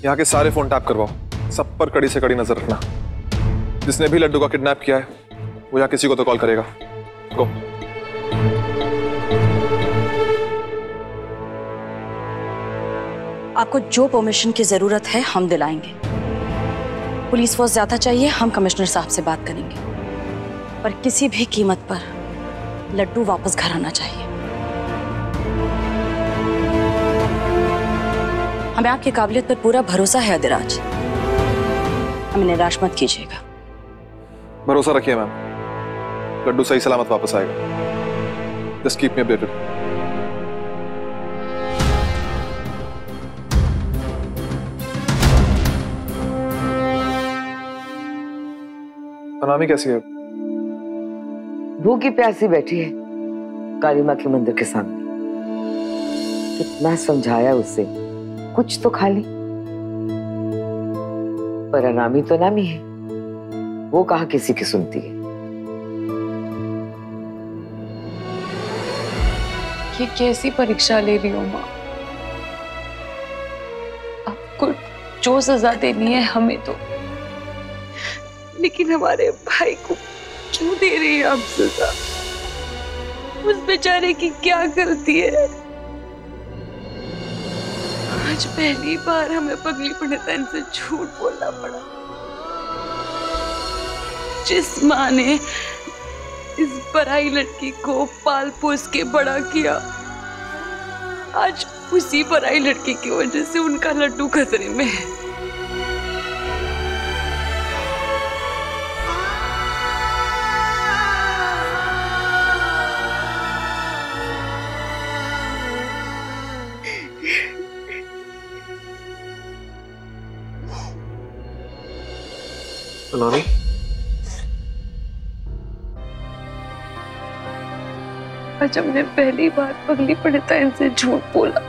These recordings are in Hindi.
यहाँ के सारे फोन टैप करवाओ, सब पर कड़ी से कड़ी नजर रखना। जिसने भी लड्डू का किडनैप किया है वो यहाँ किसी को तो कॉल करेगा। गो। आपको जो परमिशन की जरूरत है हम दिलाएंगे। पुलिस फोर्स ज्यादा चाहिए, हम कमिश्नर साहब से बात करेंगे, पर किसी भी कीमत पर लड्डू वापस घर आना चाहिए। हमें आपकी काबिलियत पर पूरा भरोसा है अधिराज, हमें निराश मत कीजिएगा। भरोसा रखिए मैम, लड्डू सही सलामत वापस आएगा। Just keep me updated. Anami कैसी है? भूखी प्यासी बैठी है काली माँ के मंदिर के सामने। कितना समझाया उसे, कुछ तो खा ली, पर अनामी तो अनामी है, वो कहाँ किसी की सुनती है। ये कैसी परीक्षा ले रही हो माँ? आपको जो सजा देनी है हमें तो, लेकिन हमारे भाई को क्यों दे रही है आप सजा? उस बेचारे की क्या गलती है? आज पहली बार हमें पगली पंडिताइन से झूठ बोलना पड़ा। जिस माँ ने इस पराई लड़की को पाल पोस के बड़ा किया, आज उसी पराई लड़की की वजह से उनका लड्डू खतरे में है। अनामी, आज हमने पहली बार पगली पंडिताइन से झूठ बोला।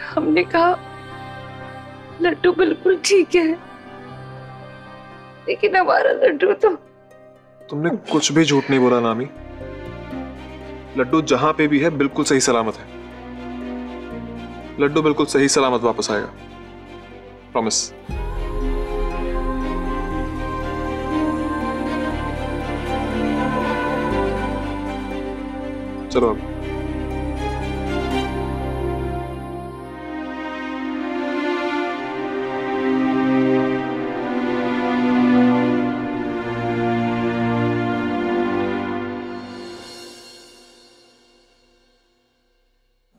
हमने कहा लड्डू बिल्कुल ठीक है, लेकिन हमारा लड्डू तो। तुमने कुछ भी झूठ नहीं बोला अनामी। लड्डू जहां पे भी है बिल्कुल सही सलामत है। लड्डू बिल्कुल सही सलामत वापस आएगा, प्रॉमिस। चलो अब।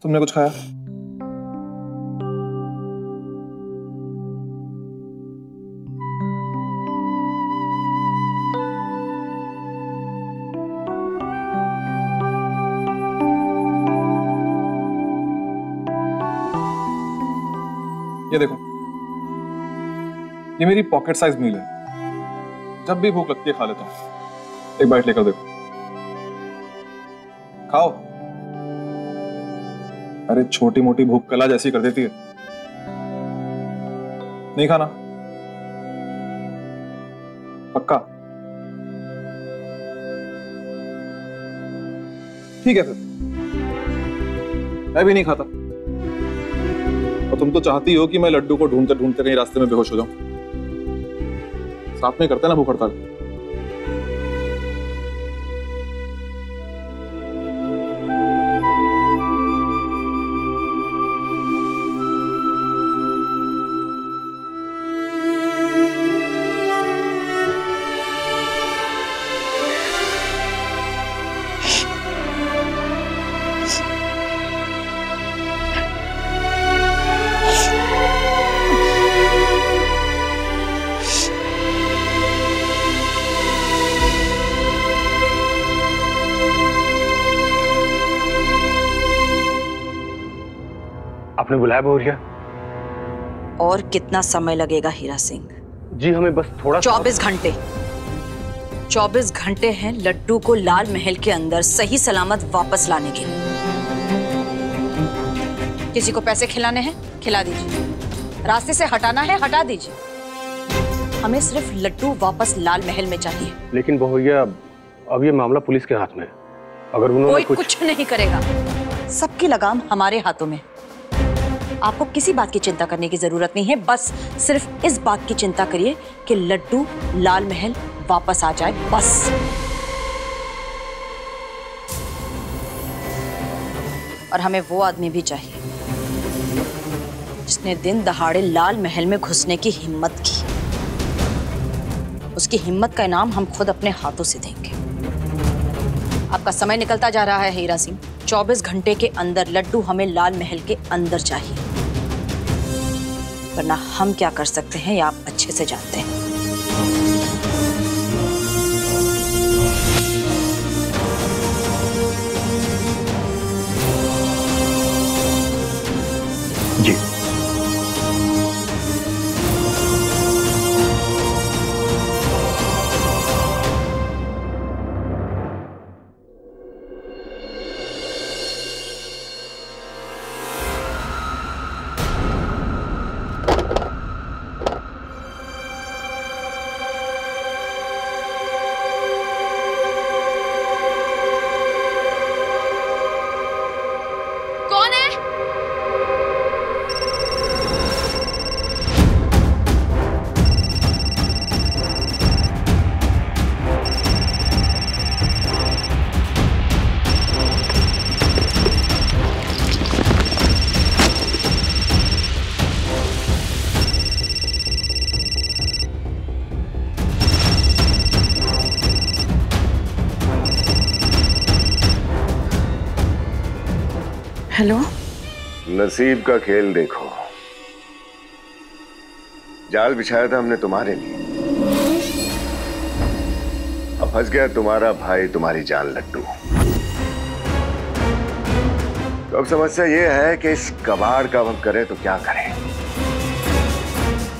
तुमने कुछ खाया? ये देखो, ये मेरी पॉकेट साइज मील है। जब भी भूख लगती है खा लेता हूं। एक बाइट लेकर देखो, खाओ। अरे छोटी मोटी भूख कला जैसी कर देती है। नहीं खाना? पक्का? ठीक है फिर, मैं भी नहीं खाता। और तुम तो चाहती हो कि मैं लड्डू को ढूंढते ढूंढते कहीं रास्ते में बेहोश हो जाऊं। साथ में करते ना भूख हड़ताल। आपने बुलाया बहुरिया? और कितना समय लगेगा हीरा सिंह? जी हमें बस थोड़ा 24 घंटे। 24 घंटे हैं लड्डू को लाल महल के अंदर सही सलामत वापस लाने के लिए। किसी को पैसे खिलाने हैं, खिला दीजिए। रास्ते से हटाना है, हटा दीजिए। हमें सिर्फ लड्डू वापस लाल महल में चाहिए। लेकिन बहुरिया, अब ये मामला पुलिस के हाथ में है। अगर उन्होंने कोई कुछ नहीं करेगा। सबकी लगाम हमारे हाथों में। आपको किसी बात की चिंता करने की जरूरत नहीं है, बस सिर्फ इस बात की चिंता करिए कि लड्डू लाल महल वापस आ जाए, बस। और हमें वो आदमी भी चाहिए जिसने दिन दहाड़े लाल महल में घुसने की हिम्मत की। उसकी हिम्मत का इनाम हम खुद अपने हाथों से देंगे। आपका समय निकलता जा रहा है हीरा सिंह। 24 घंटे के अंदर लड्डू हमें लाल महल के अंदर चाहिए, वरना हम क्या कर सकते हैं ये आप अच्छे से जानते हैं। जी। कौन है? हेलो। नसीब का खेल देखो। जाल बिछाया था हमने तुम्हारे लिए, अब फंस गया तुम्हारा भाई, तुम्हारी जान लड्डू। तो अब समस्या ये है कि इस कबाड़ का हम करें तो क्या करें।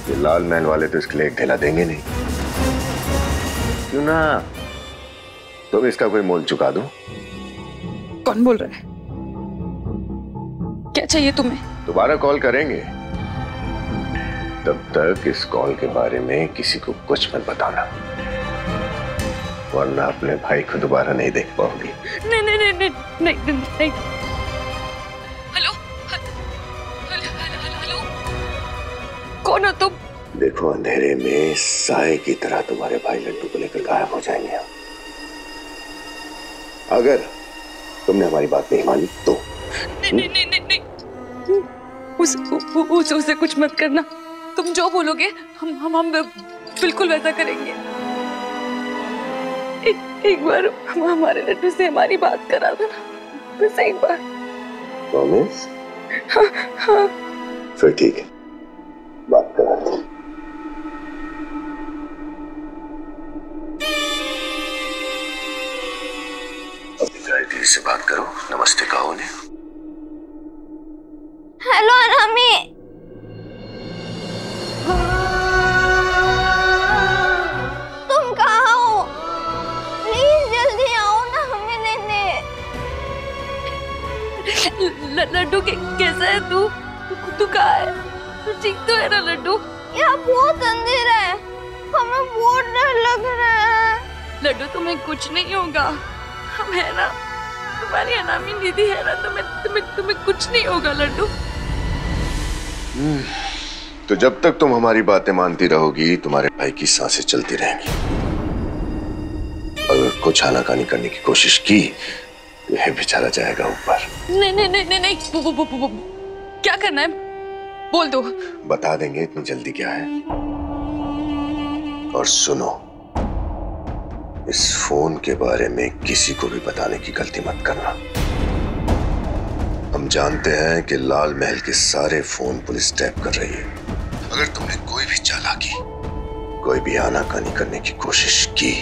ये लाल महल वाले तो इसके लिए एक ढेला देंगे नहीं, क्यों ना तुम इसका कोई मोल चुका दो। कौन बोल रहा है? क्या चाहिए तुम्हें? दोबारा कॉल करेंगे, तब तक इस कॉल के बारे में किसी को कुछ मत बताना, वरना अपने भाई को दोबारा नहीं देख पाओगी। नहीं नहीं नहीं नहीं नहीं नहीं, नहीं। हेलो हेलो, कौन हो तुम? देखो, अंधेरे में साए की तरह तुम्हारे भाई लड्डू को लेकर गायब हो जाएंगे। अगर तुमने हमारी बात नहीं मानी तो नहीं नहीं नहीं नहीं, उसे कुछ मत करना। तुम जो बोलोगे हम बिल्कुल वैसा करेंगे। एक बार हमारे लड्डू से हमारी बात करा दो ना, बस एक बार। प्रॉमिस? हाँ हाँ। फिर ठीक है, बात करा दो। गायत्री से बात करो, नमस्ते कहो उन्हें। हेलो अनामी, तुम कहाँ हो? प्लीज जल्दी आओ ना हमें लेने। लड्डू कैसा है तू? तू कहाँ है? तू ठीक तो है ना लड्डू? यहाँ बहुत अंधेरा है, हमें बहुत डर लग रहा है। लड्डू तुम्हें कुछ नहीं होगा, हम है ना, तुम्हारी अनामी दीदी है ना, तुम्हें कुछ नहीं होगा लड्डू। तो जब तक तुम हमारी बातें मानती रहोगी, तुम्हारे भाई की सांसें चलती रहेंगी। अगर कुछ आनाकानी करने की कोशिश की तो यह बेचारा जाएगा ऊपर। नहीं नहीं नहीं नहीं नहीं, क्या करना है बोल दो। बता देंगे, इतनी जल्दी क्या है। और सुनो, इस फोन के बारे में किसी को भी बताने की गलती मत करना। हम जानते हैं कि लाल महल के सारे फोन पुलिस टैप कर रही है। अगर तुमने कोई भी चालाकी, कोई भी आनाकानी करने की कोशिश की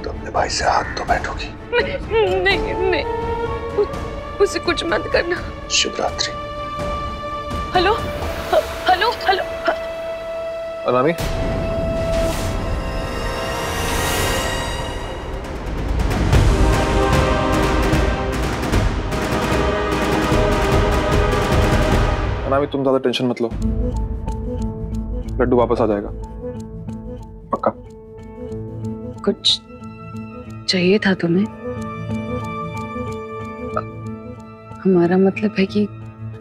तो अपने भाई से हाथ तो बैठोगी। नहीं नहीं नहीं, उसे कुछ मत करना। शुभ रात्रि। Hello hello hello. Anami, Anami तुम ज्यादा टेंशन मत लो, लड्डू वापस आ जाएगा पक्का। कुछ चाहिए था तुम्हें? हमारा मतलब है कि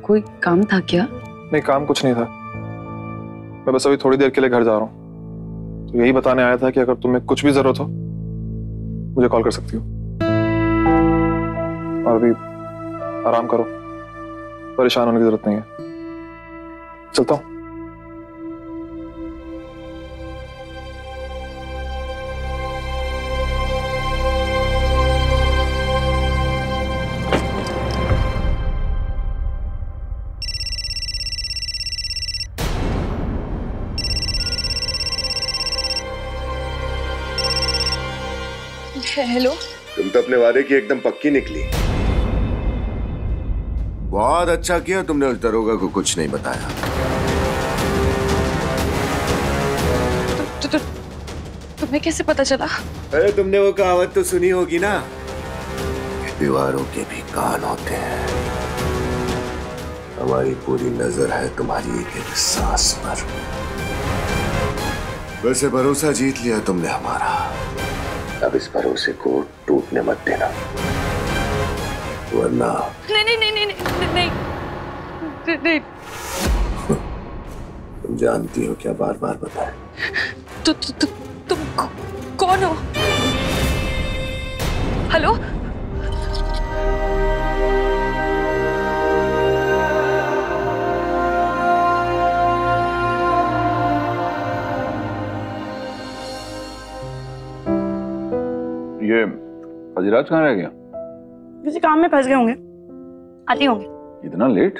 कोई काम था क्या? नहीं, काम कुछ नहीं था। मैं बस अभी थोड़ी देर के लिए घर जा रहा हूँ, तो यही बताने आया था कि अगर तुम्हें कुछ भी जरूरत हो मुझे कॉल कर सकती हो। और अभी आराम करो, परेशान होने की जरूरत नहीं है। चलता हूँ। हेलो। तुम तो अपने वादे की एकदम पक्की निकली। बहुत अच्छा किया तुमने उस दरोगा को कुछ नहीं बताया। तुम्हें कैसे पता चला? अरे तुमने वो कहावत तो सुनी होगी ना, दीवारों के भी कान होते हैं। हमारी पूरी नजर है तुम्हारी एक एक सांस पर। वैसे भरोसा जीत लिया तुमने हमारा, अब इस भरोसे को टूटने मत देना, वरना नहीं नहीं नहीं नहीं नहीं नहीं नहीं। तुम जानती हो क्या, बार बार बताए। तुम कौन हो? हेलो? ये हजराज कहाँ रह गया? किसी काम में फंस गए होंगे, आती होंगे। इतना लेट?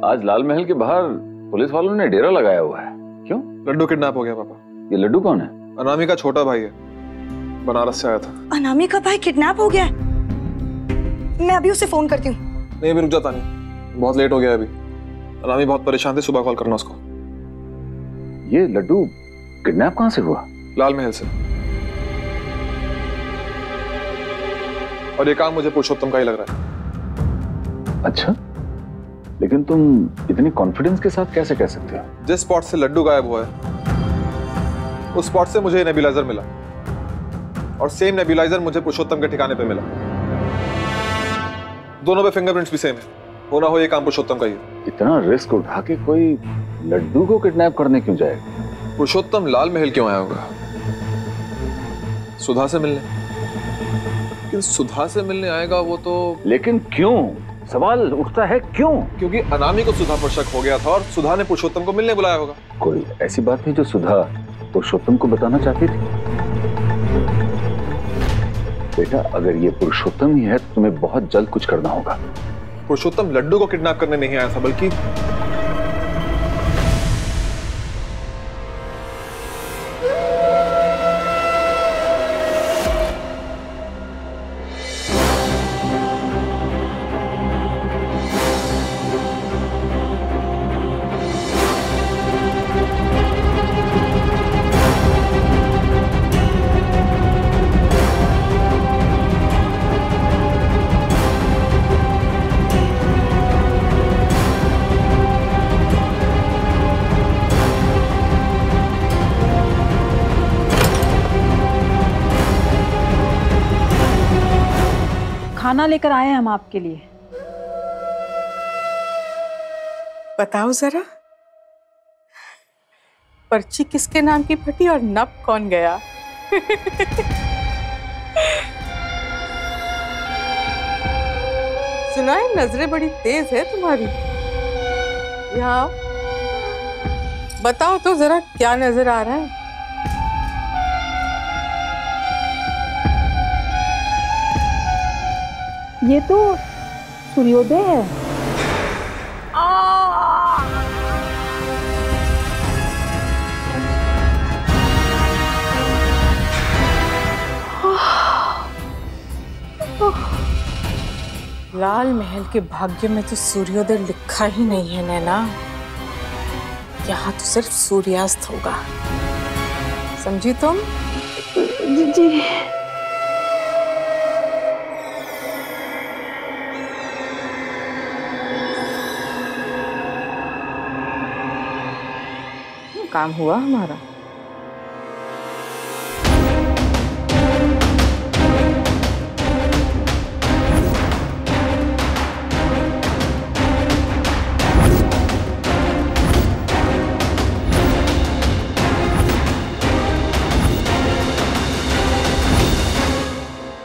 आज लाल महल के बाहर पुलिस वालों ने डेरा लगाया हुआ है, क्यों? लड्डू किडनैप हो गया पापा। ये लड्डू कौन है? अनामी का छोटा भाई है, बनारस से आया था। अनामी का भाई किडनैप हो गया है? मैं अभी उसे फोन करती हूँ। नहीं, अभी रुक जाता नहीं, बहुत लेट हो गया अभी। अनामी बहुत परेशान थे, सुबह कॉल करना उसको। ये लड्डू किडनैप कहाँ से हुआ? लाल महल से। और ये काम मुझे पुरुषोत्तम का ही लग रहा है। अच्छा, लेकिन तुम इतनी कॉन्फिडेंस के साथ कैसे कह सकते हो? जिस स्पॉट से लड्डू गायब हुआ है उस स्पॉट से मुझे नेबुलाइजर मिला, और सेम नेबुलाइजर मुझे पुरुषोत्तम के ठिकाने पे मिला। दोनों पे फिंगरप्रिंट्स भी सेम है। होना हो ये काम पुरुषोत्तम का ही है। इतना रिस्क उठा के कोई लड्डू को किडनैप करने क्यों जाएगा? पुरुषोत्तम लाल महल क्यों आया होगा? सुधा से मिलने। लेकिन सुधा से मिलने आएगा वो तो। लेकिन क्यों? सवाल उठता है क्यों? क्योंकि अनामी को सुधा पर शक हो गया था और सुधा ने पुरुषोत्तम को मिलने बुलाया होगा। कोई ऐसी बात है जो सुधा पुरुषोत्तम को बताना चाहती थी? बेटा, अगर ये पुरुषोत्तम ही है तो तुम्हें बहुत जल्द कुछ करना होगा। पुरुषोत्तम लड्डू को किडनैप करने नहीं आया था, बल्कि खाना लेकर आए हैं हम आपके लिए। बताओ जरा, पर्ची किसके नाम की फटी और नप कौन गया? सुना है नजरें बड़ी तेज है तुम्हारी। यहाँ बताओ तो जरा, क्या नजर आ रहा है? ये तो सूर्योदय है। लाल महल के भाग्य में तो सूर्योदय लिखा ही नहीं है नैना। यहाँ तो सिर्फ सूर्यास्त होगा, समझी तुम? जी जी। काम हुआ हमारा।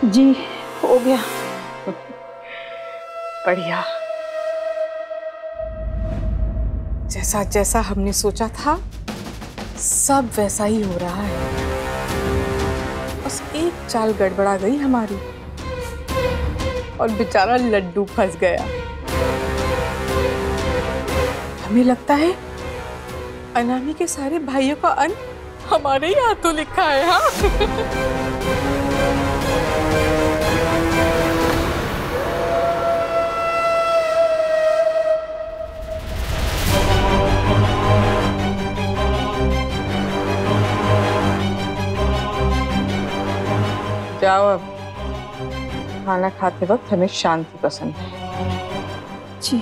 जी हो गया। बढ़िया। जैसा जैसा हमने सोचा था सब वैसा ही हो रहा है। बस एक चाल गड़बड़ा गई हमारी और बेचारा लड्डू फंस गया। हमें लगता है अनामी के सारे भाइयों का अंत हमारे ही हाथों लिखा है। हाँ जाओ अब, खाना खाते वक्त हमें शांति पसंद है। जी